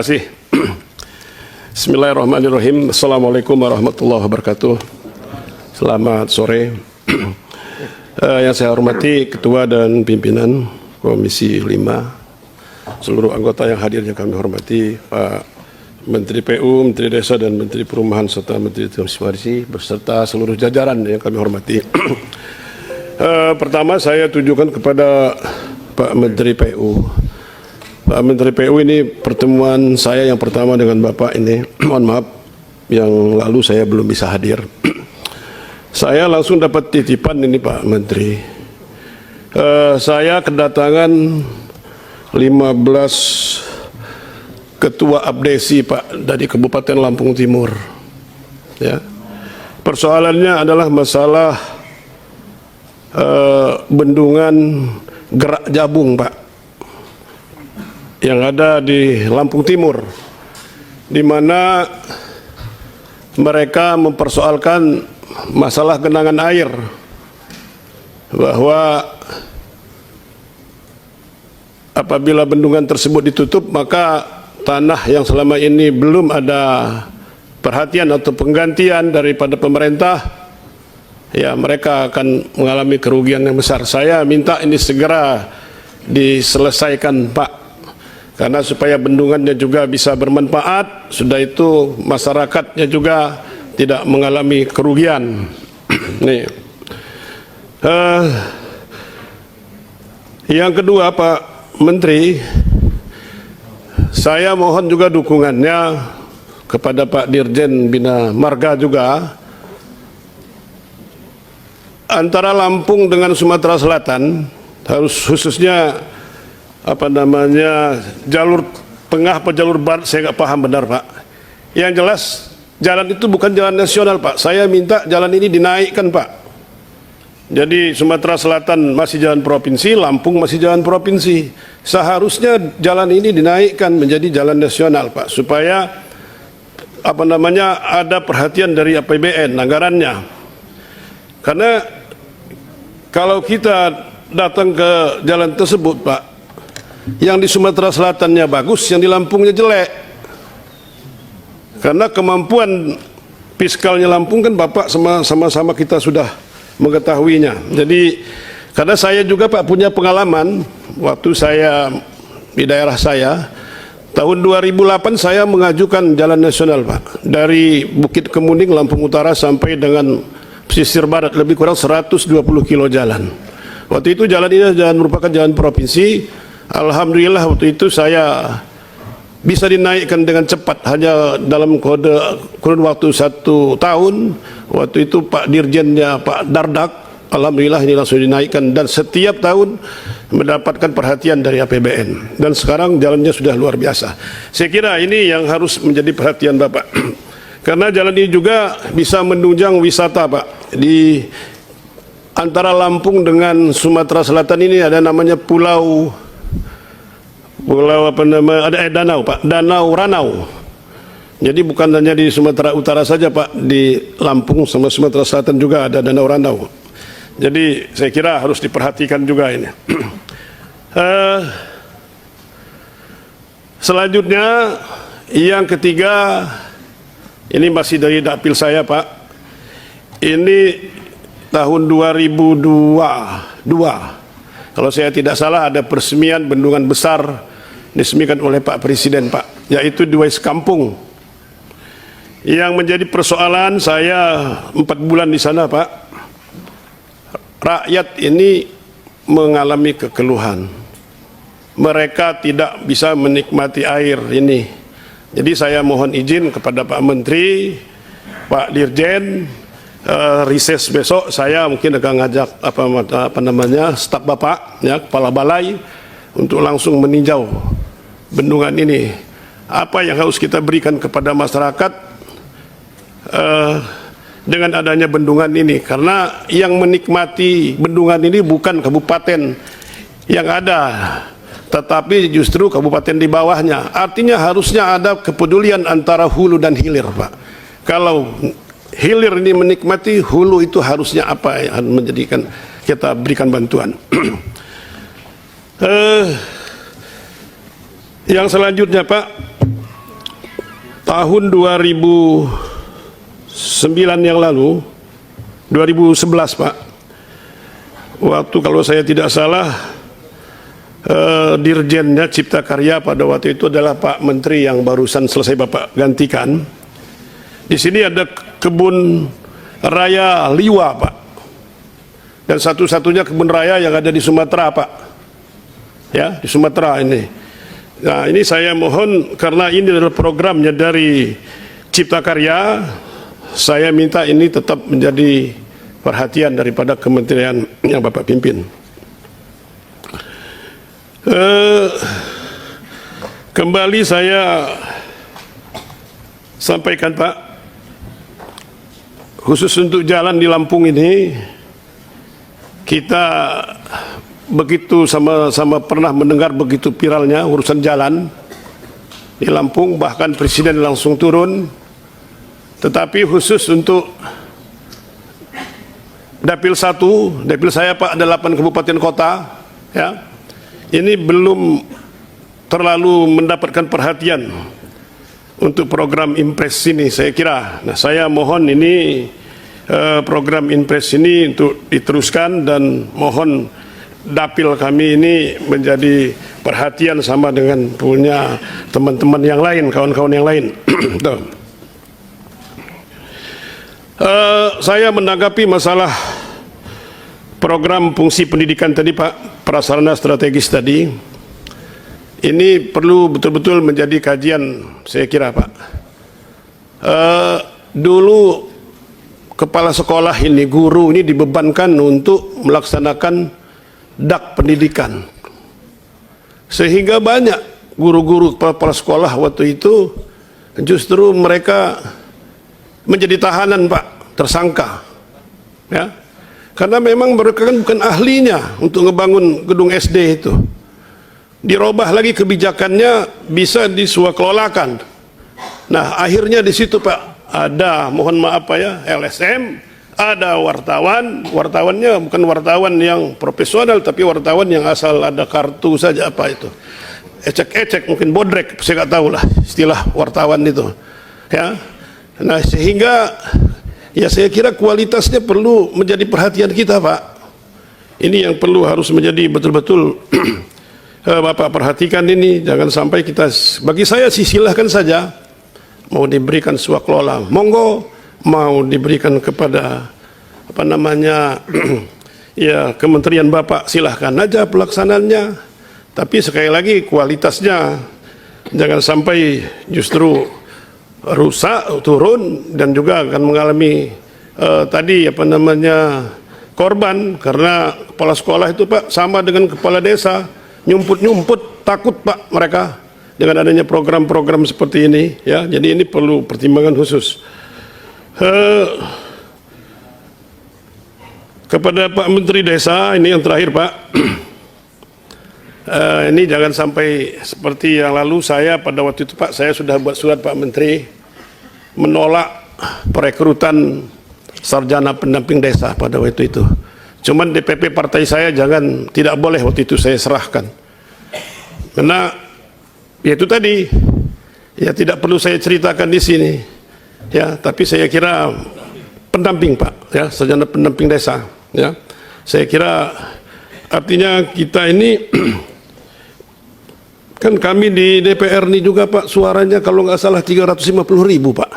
kasih. Bismillahirrahmanirrahim. Assalamualaikum warahmatullahi wabarakatuh. Selamat sore. Yang saya hormati Ketua dan Pimpinan Komisi 5, seluruh anggota yang hadir yang kami hormati, Pak Menteri PU, Menteri Desa dan Menteri Perumahan serta Menteri Transmigrasi beserta seluruh jajaran yang kami hormati. Pertama saya tujukan kepada Pak Menteri PU. Pak Menteri PU, ini pertemuan saya yang pertama dengan Bapak ini. Mohon maaf yang lalu saya belum bisa hadir. Saya langsung dapat titipan ini Pak Menteri. Saya kedatangan 15 ketua abdesi Pak dari Kabupaten Lampung Timur. Ya. Persoalannya adalah masalah bendungan Gerak Jabung Pak, yang ada di Lampung Timur, di mana mereka mempersoalkan masalah genangan air, bahwa apabila bendungan tersebut ditutup maka tanah yang selama ini belum ada perhatian atau penggantian daripada pemerintah, ya mereka akan mengalami kerugian yang besar. Saya minta ini segera diselesaikan Pak, karena supaya bendungannya juga bisa bermanfaat, sudah itu masyarakatnya juga tidak mengalami kerugian. Nih. Yang kedua Pak Menteri, saya mohon juga dukungannya kepada Pak Dirjen Bina Marga juga. Antara Lampung dengan Sumatera Selatan, harus khususnya jalur tengah atau jalur barat, saya nggak paham benar Pak. Yang jelas jalan itu bukan jalan nasional Pak. Saya minta jalan ini dinaikkan Pak. Jadi Sumatera Selatan masih jalan provinsi, Lampung masih jalan provinsi. Seharusnya jalan ini dinaikkan menjadi jalan nasional Pak, supaya ada perhatian dari APBN anggarannya. Karena kalau kita datang ke jalan tersebut Pak, yang di Sumatera Selatannya bagus, yang di Lampungnya jelek. Karena kemampuan fiskalnya Lampung kan Bapak sama-sama kita sudah mengetahuinya. Jadi karena saya juga Pak punya pengalaman waktu saya di daerah saya, tahun 2008 saya mengajukan jalan nasional Pak, dari Bukit Kemuning Lampung Utara sampai dengan pesisir barat, lebih kurang 120 kilo jalan. Waktu itu jalan ini merupakan jalan provinsi. Alhamdulillah waktu itu saya bisa dinaikkan dengan cepat, hanya dalam kurun waktu 1 tahun. Waktu itu Pak Dirjennya Pak Dardak, alhamdulillah ini langsung dinaikkan, dan setiap tahun mendapatkan perhatian dari APBN, dan sekarang jalannya sudah luar biasa. Saya kira ini yang harus menjadi perhatian Bapak. Karena jalan ini juga bisa menunjang wisata Pak. Di antara Lampung dengan Sumatera Selatan ini ada namanya ada danau Pak, Danau Ranau. Jadi bukan hanya di Sumatera Utara saja Pak, di Lampung sama Sumatera Selatan juga ada Danau Ranau. Jadi saya kira harus diperhatikan juga ini. Selanjutnya yang ketiga, ini masih dari dapil saya Pak. Ini tahun 2002, kalau saya tidak salah, ada peresmian bendungan besar diresmikan oleh Pak Presiden Pak, yaitu di Wais Kampung. Yang menjadi persoalan, saya 4 bulan di sana Pak, rakyat ini mengalami kekeluhan. Mereka tidak bisa menikmati air ini. Jadi saya mohon izin kepada Pak Menteri, Pak Dirjen, rises besok saya mungkin akan ngajak staf Bapak, ya, kepala balai, untuk langsung meninjau bendungan ini. Apa yang harus kita berikan kepada masyarakat dengan adanya bendungan ini, karena yang menikmati bendungan ini bukan kabupaten yang ada, tetapi justru kabupaten di bawahnya. Artinya harusnya ada kepedulian antara hulu dan hilir Pak. Kalau hilir ini menikmati, hulu itu harusnya apa yang menjadikan kita berikan bantuan. Yang selanjutnya Pak, tahun 2009 yang lalu, 2011 Pak, waktu kalau saya tidak salah dirjennya Cipta Karya pada waktu itu adalah Pak Menteri yang barusan selesai Bapak gantikan. Di sini ada kebun raya Liwa Pak, dan satu-satunya kebun raya yang ada di Sumatera Pak, ya di Sumatera ini. Nah ini saya mohon, karena ini adalah programnya dari Cipta Karya, saya minta ini tetap menjadi perhatian daripada kementerian yang Bapak pimpin. Kembali saya sampaikan Pak, khusus untuk jalan di Lampung ini, kita begitu sama-sama pernah mendengar begitu viralnya urusan jalan di Lampung, bahkan Presiden langsung turun. Tetapi khusus untuk Dapil 1, Dapil saya Pak ada 8 kabupaten kota, ya. Ini belum terlalu mendapatkan perhatian untuk program Impres ini, saya kira. Nah, saya mohon ini program Impres ini untuk diteruskan, dan mohon dapil kami ini menjadi perhatian sama dengan punya teman-teman yang lain, kawan-kawan yang lain. Saya menanggapi masalah program fungsi pendidikan tadi Pak, prasarana strategis tadi, ini perlu betul-betul menjadi kajian, saya kira Pak. Dulu kepala sekolah ini, guru ini dibebankan untuk melaksanakan dak pendidikan, sehingga banyak guru-guru kepala sekolah waktu itu justru mereka menjadi tahanan Pak, tersangka, ya. Karena memang mereka kan bukan ahlinya untuk ngebangun gedung SD itu. Dirubah lagi kebijakannya, bisa disuakelolakan. Nah, akhirnya di situ Pak, ada, mohon maaf Pak ya, LSM, ada wartawan, wartawannya bukan wartawan yang profesional, tapi wartawan yang asal ada kartu saja, apa itu, ecek-ecek, mungkin bodrek, saya nggak tahu lah istilah wartawan itu, ya. Nah, sehingga ya saya kira kualitasnya perlu menjadi perhatian kita Pak. Ini yang perlu harus menjadi betul-betul Bapak perhatikan ini, jangan sampai kita, bagi saya sih silahkan saja, mau diberikan swaklola, monggo, mau diberikan kepada apa namanya ya kementerian Bapak, silahkan aja pelaksanaannya. Tapi sekali lagi kualitasnya jangan sampai justru rusak, turun, dan juga akan mengalami tadi apa namanya korban, karena kepala sekolah itu Pak sama dengan kepala desa, nyumput-nyumput, takut Pak mereka dengan adanya program-program seperti ini, ya. Jadi ini perlu pertimbangan khusus. Kepada Pak Menteri Desa, ini yang terakhir Pak, ini jangan sampai seperti yang lalu. Saya pada waktu itu Pak, saya sudah buat surat Pak Menteri menolak perekrutan sarjana pendamping desa pada waktu itu. Cuman DPP partai saya tidak boleh waktu itu saya serahkan, karena ya itu tadi, ya tidak perlu saya ceritakan di sini, ya. Tapi saya kira pendamping Pak, ya, sarjana pendamping desa, ya. Saya kira artinya kita ini kan kami di DPR ini juga Pak, suaranya kalau nggak salah 350.000 Pak,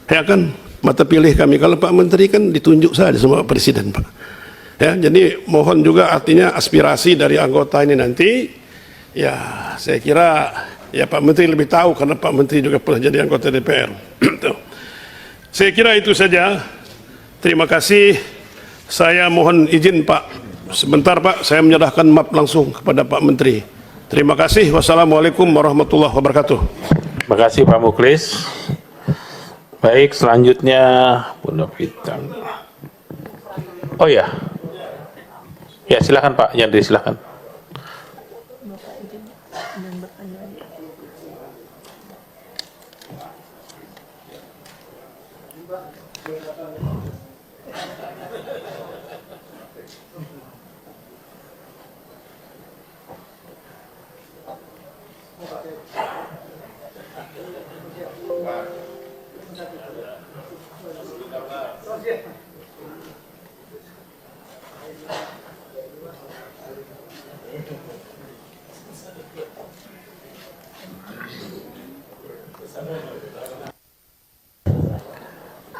ya kan, mata pilih kami. Kalau Pak Menteri kan ditunjuk saja sama Presiden Pak, ya. Jadi mohon juga artinya aspirasi dari anggota ini nanti, ya saya kira ya Pak Menteri lebih tahu, karena Pak Menteri juga pernah jadi anggota DPR. Saya kira itu saja. Terima kasih. Saya mohon izin Pak, sebentar Pak, saya menyerahkan map langsung kepada Pak Menteri. Terima kasih. Wassalamualaikum warahmatullahi wabarakatuh. Terima kasih Pak Muklis. Baik, selanjutnya Bunda Fitang. Oh ya, ya silakan Pak Yandri, silakan.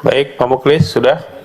Baik, Pak Muklis sudah.